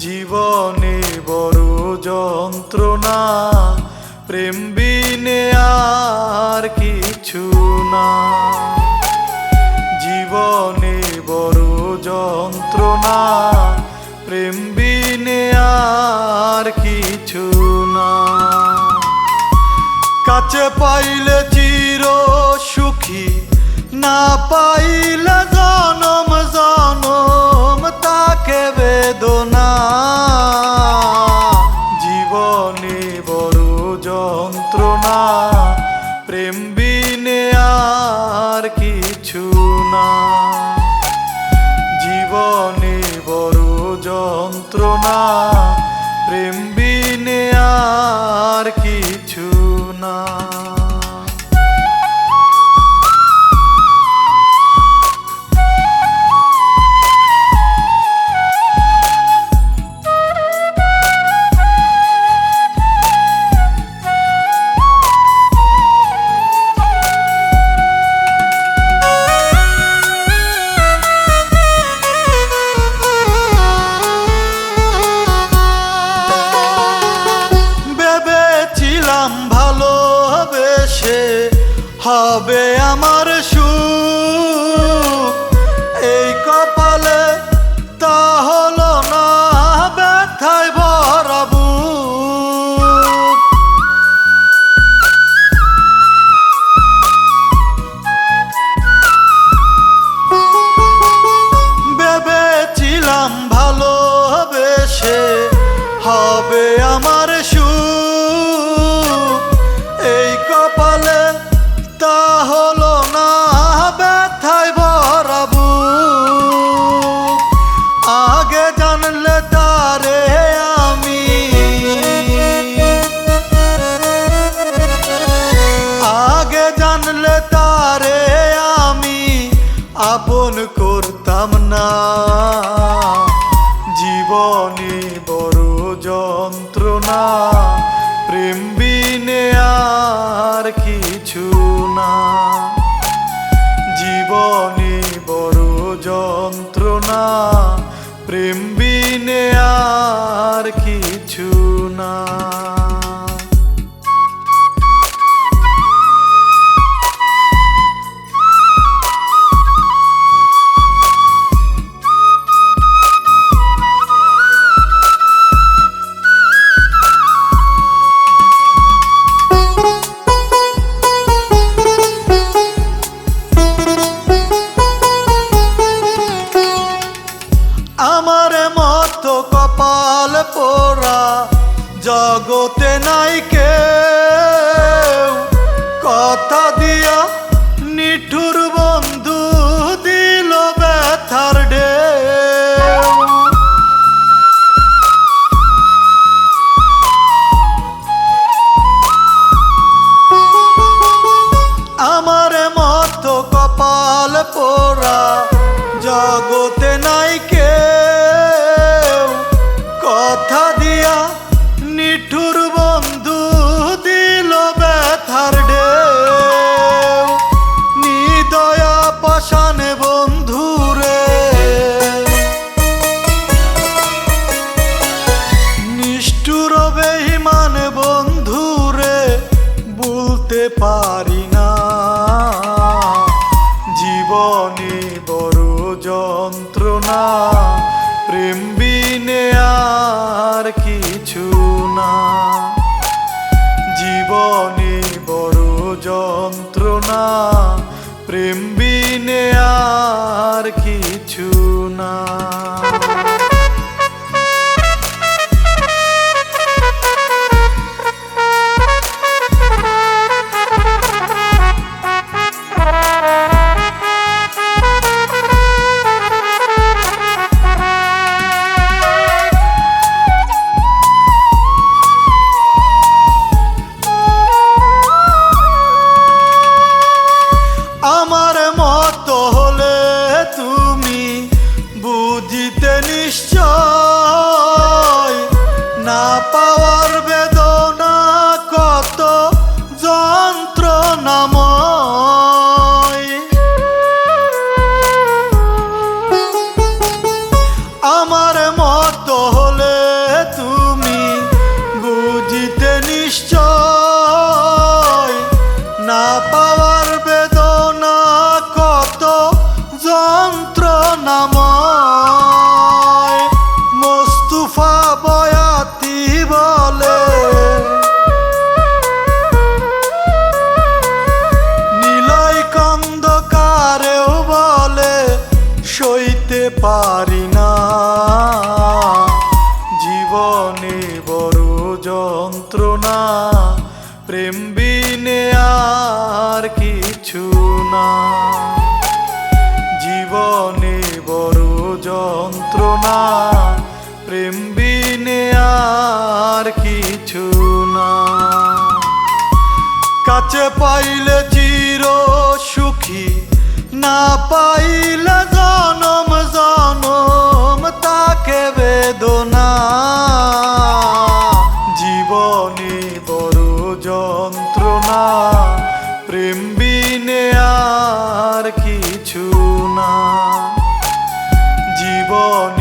জীবনে বড় যন্ত্রণা, প্রেম বিনে আর কিছু না। জীবনে বড় যন্ত্রণা, প্রেম বিনে আর কিছু না। কাছে পাইলে চির সুখী, না পাইলে জনম জনম তাকে বেদনা। জীবনে বড় যন্ত্রণা, প্রেম বিনে আর কিছু না। জীবনে বড় যন্ত্রণা, প্রেম বিনে আর কিছু না। ভালোবেসে হবে আমার সুখ, এই কপালে তা হলো না, ব্যথায় ভরা বুক। ভেবেছিলাম ভালোবেসে হবে আমার সুখ, এই কপালে তা হলো না, ব্যথায় ভরা বুক। আগে জানলে তারে আমি, আগে জানলে তারে আমি আপন করতাম না। জীবনে বড় যন্ত্রণা, প্রেম বিনে আর কিছু না। জীবনে বড় যন্ত্রণা, প্রেম বিনে আর কিছু না। আমার মতো কপাল পোড়া জগতে নাই কেউ, কথা দিয়া নিঠুর বন্ধু দিল ব্যথার ঢেউ। আমার মতো কপাল পোড়া জগতে নাই কেউ, কথা দিয়া নিঠুর বন্ধু দিল ব্যথার ঢেউ। নিদয়া পাষাণে বন্ধুরে, নিষ্ঠুর বেঈমান বন্ধুরে ভুলতে পারি না। জীবনে বড় যন্ত্রণা, প্রেম বিনে আর কিছু না। জীবনে বড় যন্ত্রণা, প্রেম বিনে আর কিছু না। বড় যন্ত্রণা, প্রেম বিনে আর কিছু না। জীবনে বড় যন্ত্রণা, প্রেম বিনে আর কিছু না। কাছে পাইলে চির সুখী, না পাইলে জনম জনম তাকে বেদনা। জীবনে বড় যন্ত্রণা, প্রেম বিনে আর কিছু না। জীবন